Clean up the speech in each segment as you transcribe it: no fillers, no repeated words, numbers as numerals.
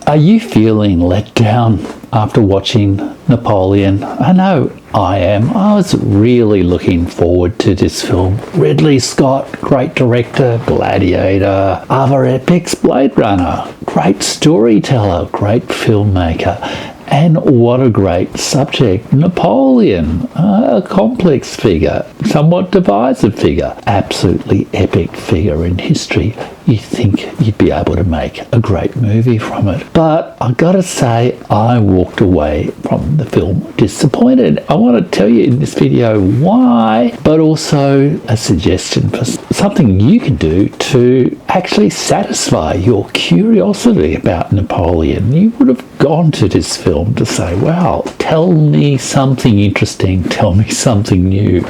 Are you feeling let down after watching Napoleon? I know I am. I was really looking forward to this film. Ridley Scott, great director, Gladiator, other epics, Blade Runner, great storyteller, great filmmaker. And what a great subject. Napoleon, a complex figure, somewhat divisive figure, absolutely epic figure in history. You think you'd be able to make a great movie from it. But I gotta say, I walked away from the film disappointed. I want to tell you in this video why, but also a suggestion for something you can do to actually satisfy your curiosity about Napoleon. You would have gone to this film to say, wow, tell me something interesting, tell me something new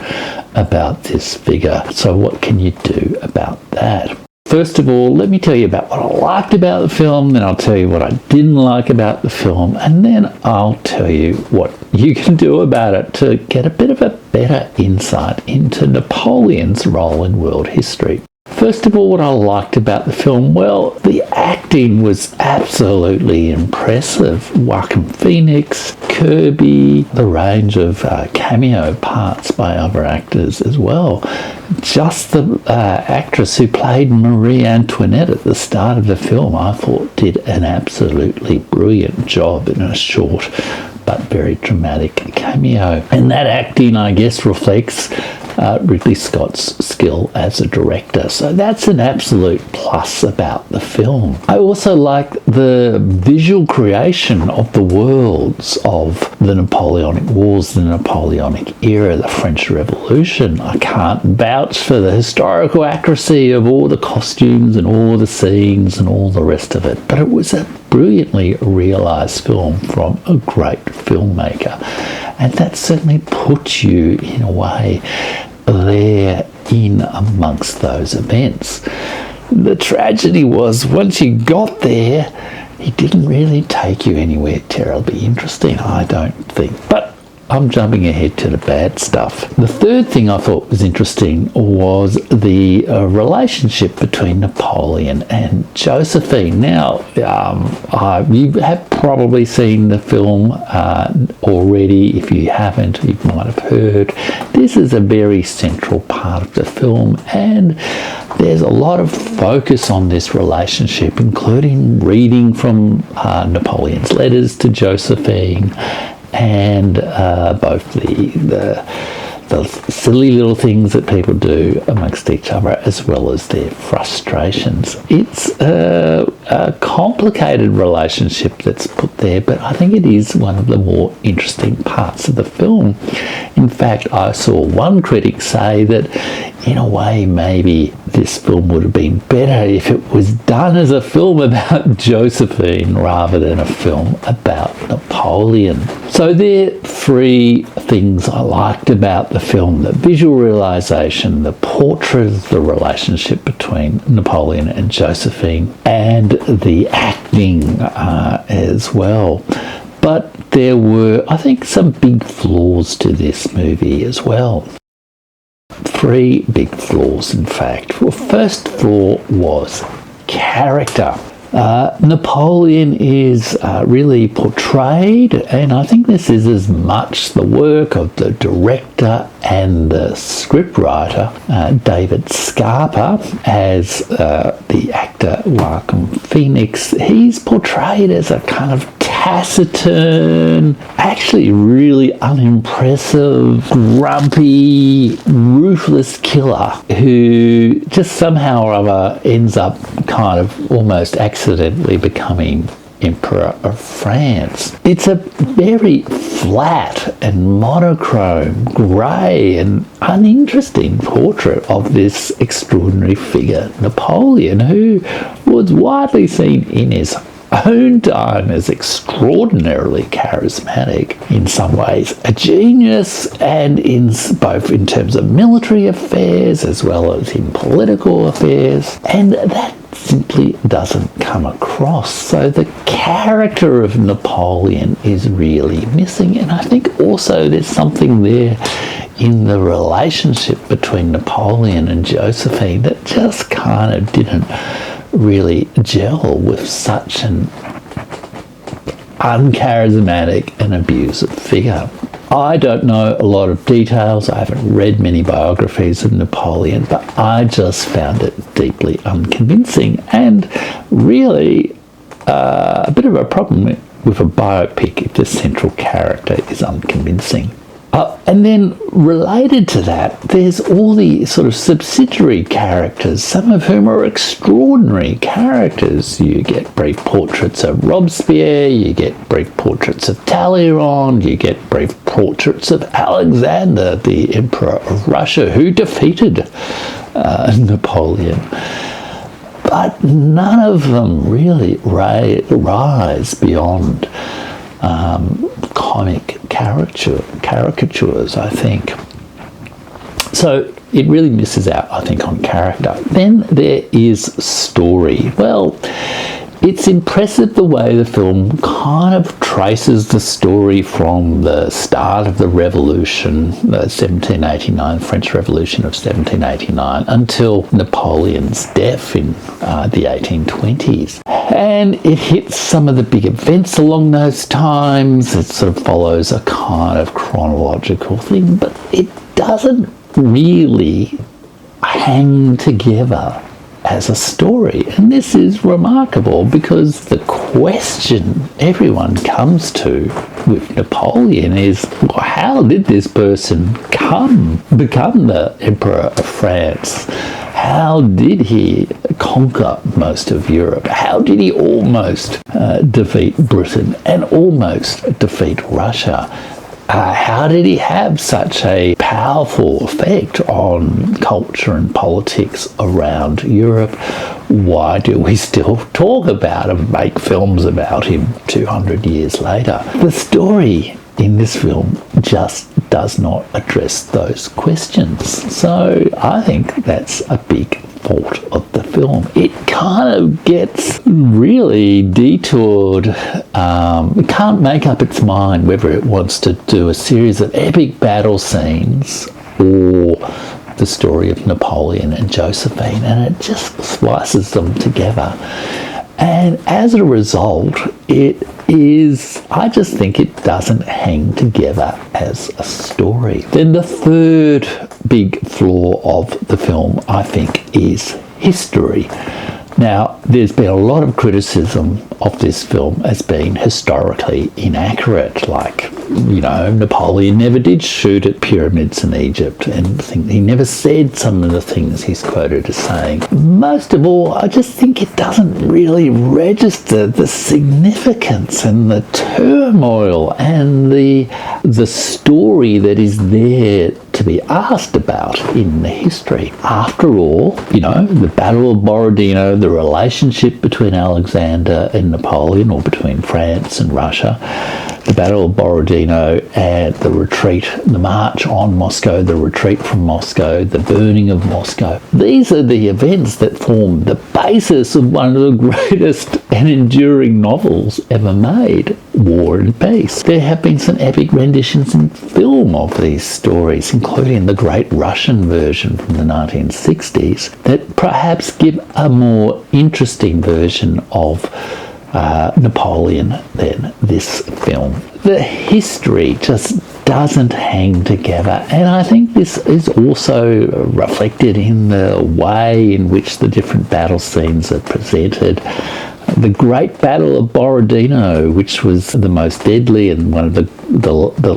about this figure. So what can you do about that? First of all, let me tell you about what I liked about the film, then I'll tell you what I didn't like about the film, and then I'll tell you what you can do about it to get a bit of a better insight into Napoleon's role in world history. First of all, what I liked about the film, well, the acting was absolutely impressive. Joaquin Phoenix, Kirby, the range of cameo parts by other actors as well. Just the actress who played Marie Antoinette at the start of the film, I thought did an absolutely brilliant job in a short but very dramatic cameo. And that acting, I guess, reflects Ridley Scott's skill as a director. So that's an absolute plus about the film. I also like the visual creation of the worlds of the Napoleonic Wars, the Napoleonic era, the French Revolution. I can't vouch for the historical accuracy of all the costumes and all the scenes and all the rest of it, but it was a brilliantly realised film from a great filmmaker, and that certainly puts you in a way there in amongst those events. The tragedy was once you got there, he didn't really take you anywhere terribly interesting, I don't think. But I'm jumping ahead to the bad stuff. The third thing I thought was interesting was the relationship between Napoleon and Josephine. Now, you have probably seen the film already. If you haven't, you might have heard. This is a very central part of the film, and there's a lot of focus on this relationship, including reading from Napoleon's letters to Josephine, and both the silly little things that people do amongst each other, as well as their frustrations. It's a complicated relationship that's put there, but I think it is one of the more interesting parts of the film. In fact, I saw one critic say that in a way maybe this film would have been better if it was done as a film about Josephine rather than a film about Napoleon. So there are three things I liked about the film: the visual realisation, the portrait of the relationship between Napoleon and Josephine, and the acting as well. But there were, I think, some big flaws to this movie as well. Three big flaws, in fact. Well, first flaw was character. Napoleon is really portrayed, and I think this is as much the work of the director and the scriptwriter, David Scarpa, as the actor Joaquin Phoenix. He's portrayed as a kind of taciturn, actually really unimpressive, grumpy, ruthless killer who just somehow or other ends up kind of almost accidentally becoming Emperor of France. It's a very flat and monochrome, grey and uninteresting portrait of this extraordinary figure, Napoleon, who was widely seen in his own time as extraordinarily charismatic, in some ways a genius, and both in terms of military affairs as well as in political affairs, and that simply doesn't come across. So the character of Napoleon is really missing, and I think also there's something there in the relationship between Napoleon and Josephine that just kind of didn't really gel with such an uncharismatic and abusive figure. I don't know a lot of details. I haven't read many biographies of Napoleon, but I just found it deeply unconvincing and really a bit of a problem with a biopic if the central character is unconvincing. And then related to that, there's all the sort of subsidiary characters, some of whom are extraordinary characters. You get brief portraits of Robespierre, you get brief portraits of Talleyrand, you get brief portraits of Alexander, the Emperor of Russia, who defeated Napoleon. But none of them really rise beyond comic caricatures, I think. So it really misses out, I think, on character. Then there is story. Well, it's impressive the way the film kind of traces the story from the start of the revolution, the 1789, French Revolution of 1789, until Napoleon's death in the 1820s. And it hits some of the big events along those times. It sort of follows a kind of chronological thing, but it doesn't really hang together as a story. And this is remarkable because the question everyone comes to with Napoleon is, well, how did this person become the Emperor of France? How did he conquer most of Europe? How did he almost defeat Britain and almost defeat Russia? How did he have such a powerful effect on culture and politics around Europe? Why do we still talk about him, make films about him 200 years later? The story in this film just does not address those questions. So I think that's a big fault of the film. It kind of gets really detoured. It can't make up its mind whether it wants to do a series of epic battle scenes or the story of Napoleon and Josephine, and it just splices them together. And as a result, I just think it doesn't hang together as a story. Then the third big flaw of the film, I think, is history. Now, there's been a lot of criticism of this film as being historically inaccurate, like, you know, Napoleon never did shoot at pyramids in Egypt, and he never said some of the things he's quoted as saying. Most of all, I just think it doesn't really register the significance and the turmoil and the story that is there to be asked about in the history. After all, you know, the Battle of Borodino, the relationship between Alexander and Napoleon, or between France and Russia, the Battle of Borodino and the retreat, the march on Moscow, the retreat from Moscow, the burning of Moscow. These are the events that form the basis of one of the greatest and enduring novels ever made, War and Peace. There have been some epic renditions in film of these stories, including the great Russian version from the 1960s, that perhaps give a more interesting version of Napoleon than this film. The history just doesn't hang together, and I think this is also reflected in the way in which the different battle scenes are presented. The Great Battle of Borodino, which was the most deadly and one of the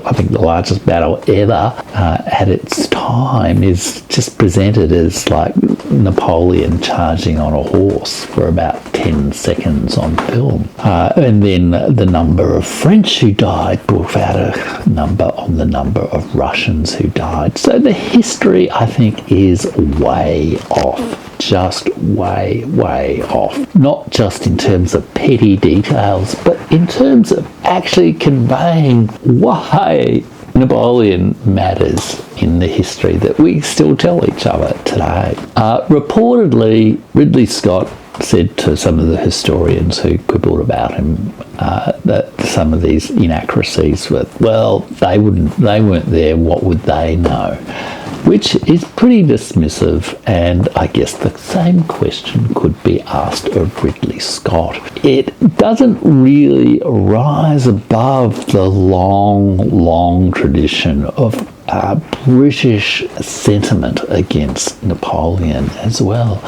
I think the largest battle ever at its time, is just presented as like Napoleon charging on a horse for about 10 seconds on film. And then the number of French who died brought out a number on the number of Russians who died. So the history, I think, is way off. Just way, way off. Not just in terms of petty details, but in terms of actually conveying why Napoleon matters in the history that we still tell each other today. Reportedly, Ridley Scott said to some of the historians who quibbled about him that some of these inaccuracies were, well, they weren't there, what would they know? which is pretty dismissive, and I guess the same question could be asked of Ridley Scott. It doesn't really rise above the long tradition of British sentiment against Napoleon as well.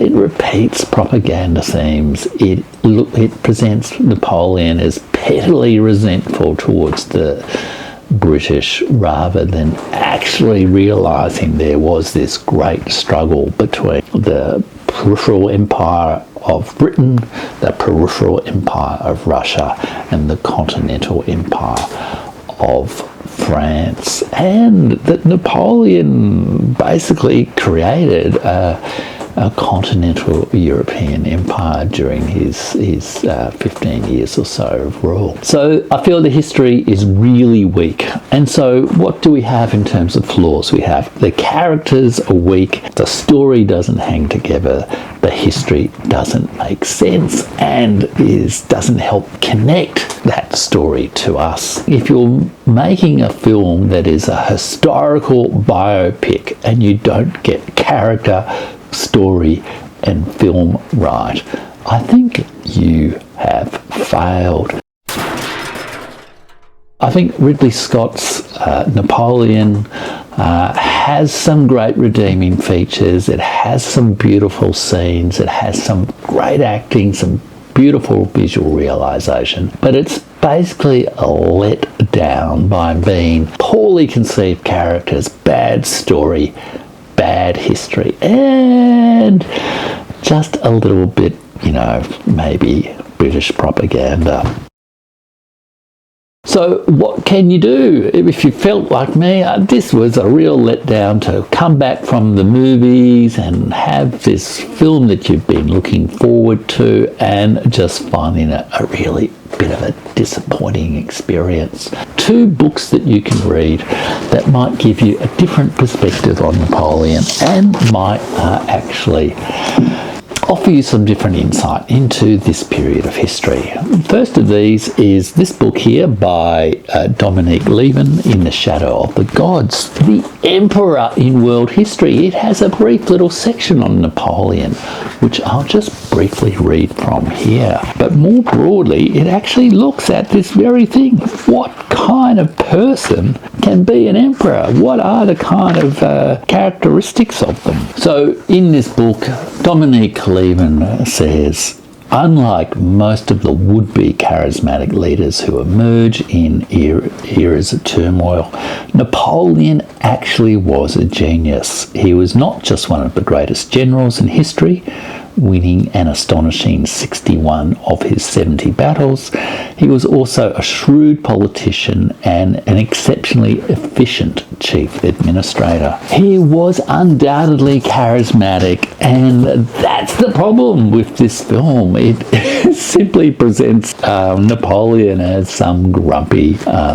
It repeats propaganda themes. It presents Napoleon as pettily resentful towards the British rather than actually realising there was this great struggle between the peripheral empire of Britain, the peripheral empire of Russia, and the continental empire of France, and that Napoleon basically created a continental European empire during his 15 years or so of rule. So I feel the history is really weak. And so what do we have in terms of flaws? We have the characters are weak, the story doesn't hang together, the history doesn't make sense, and doesn't help connect that story to us. If you're making a film that is a historical biopic and you don't get character, story and film right, I think you have failed. I think Ridley Scott's Napoleon has some great redeeming features. It has some beautiful scenes. It has some great acting, some beautiful visual realisation, but it's basically let down by being poorly conceived characters, bad story, bad history, and just a little bit, maybe British propaganda. So what can you do if you felt like me? This was a real letdown to come back from the movies and have this film that you've been looking forward to and just finding it a really bit of a disappointing experience. 2 books that you can read that might give you a different perspective on Napoleon and might actually offer you some different insight into this period of history. First of these is this book here by Dominique Lieven, In the Shadow of the Gods, the Emperor in World History. It has a brief little section on Napoleon, which I'll just briefly read from here. But more broadly, it actually looks at this very thing. What kind of person can be an emperor? What are the kind of characteristics of them? So in this book, Dominique Lieven says, unlike most of the would-be charismatic leaders who emerge in eras of turmoil, Napoleon actually was a genius. He was not just one of the greatest generals in history, winning an astonishing 61 of his 70 battles. He was also a shrewd politician and an exceptionally efficient chief administrator. He was undoubtedly charismatic, and that's the problem with this film. It simply presents Napoleon as some grumpy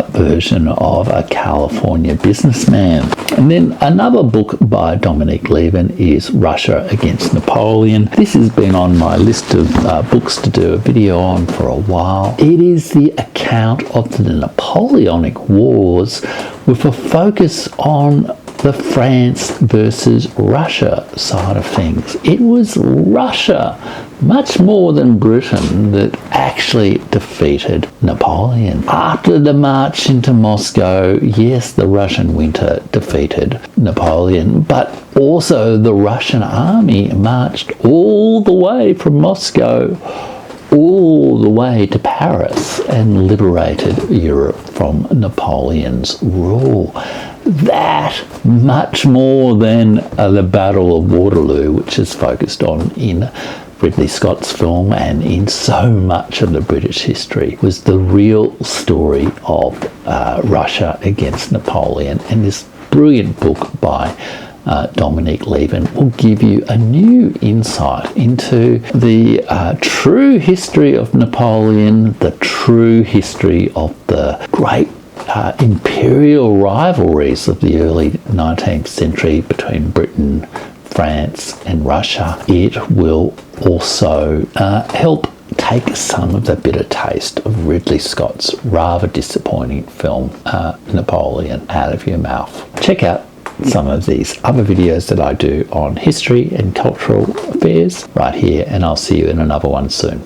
version of a California businessman. And then another book by Dominique Lieven is Russia Against Napoleon. This has been on my list of books to do a video on for a while. It is the account of the Napoleonic Wars with a focus on the France versus Russia side of things. It was Russia, much more than Britain, that actually defeated Napoleon. After the march into Moscow, yes, the Russian winter defeated Napoleon, but also the Russian army marched all the way from Moscow all the way to Paris and liberated Europe from Napoleon's rule. That, much more than the Battle of Waterloo, which is focused on in Ridley Scott's film and in so much of the British history, was the real story of Russia against Napoleon. And this brilliant book by Dominique Lieven will give you a new insight into the true history of Napoleon, the true history of the great imperial rivalries of the early 19th century between Britain, France and Russia. It will also help take some of the bitter taste of Ridley Scott's rather disappointing film Napoleon out of your mouth. Check out some of these other videos that I do on history and cultural affairs right here, and I'll see you in another one soon.